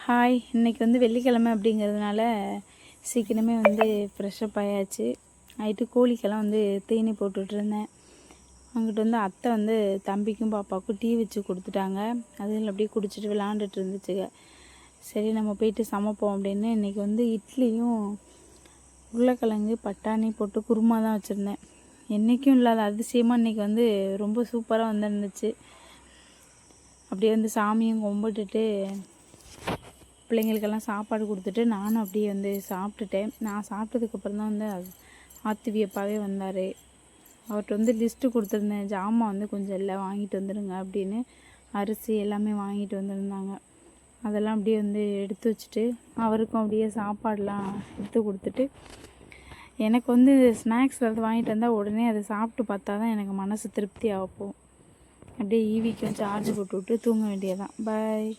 Hi, இன்றைக்கி வந்து வெள்ளிக்கிழமை அப்படிங்கிறதுனால சீக்கிரமே வந்து ஃப்ரெஷ்ஷப் ஆயாச்சு. நைட்டு கோழிக்கெல்லாம் வந்து தீனி போட்டுட்ருந்தேன். அங்கிட்டு வந்து அத்தை வந்து தம்பிக்கும் பாப்பாவுக்கும் டீ வச்சு கொடுத்துட்டாங்க. அதில் அப்படியே குடிச்சிட்டு விளாண்டுட்டு இருந்துச்சுங்க. சரி நம்ம போயிட்டு சமைப்போம் அப்படின்னு இன்றைக்கி வந்து இட்லியும் உருளைக்கிழங்கு பட்டாணி போட்டு குருமா தான் வச்சுருந்தேன். என்றைக்கும் இல்லாத அதிசயமாக இன்றைக்கி வந்து ரொம்ப சூப்பராக வந்துருந்துச்சு. அப்படியே வந்து சாமியும் கும்பிட்டுட்டு பிள்ளைங்களுக்கெல்லாம் சாப்பாடு கொடுத்துட்டு நானும் அப்படியே வந்து சாப்பிட்டுட்டேன். நான் சாப்பிட்டதுக்கப்புறம் தான் வந்து ஆத்துவியப்பாவே வந்தார். அவர்கிட்ட வந்து லிஸ்ட்டு கொடுத்துருந்தேன், ஜாமான் வந்து கொஞ்சம் எல்லாம் வாங்கிட்டு வந்துடுங்க அப்படின்னு. அரிசி எல்லாமே வாங்கிட்டு வந்திருந்தாங்க. அதெல்லாம் அப்படியே வந்து எடுத்து வச்சுட்டு அவருக்கும் அப்படியே சாப்பாடெலாம் எடுத்து கொடுத்துட்டு, எனக்கு வந்து ஸ்நாக்ஸ் ஏதாவது வாங்கிட்டு வந்தால் உடனே அதை சாப்பிட்டு பார்த்தா தான் எனக்கு மனசு திருப்தி ஆகும். அப்படியே ஈவிக்கும் சார்ஜ் போட்டு விட்டு தூங்க வேண்டியதான். பாய்.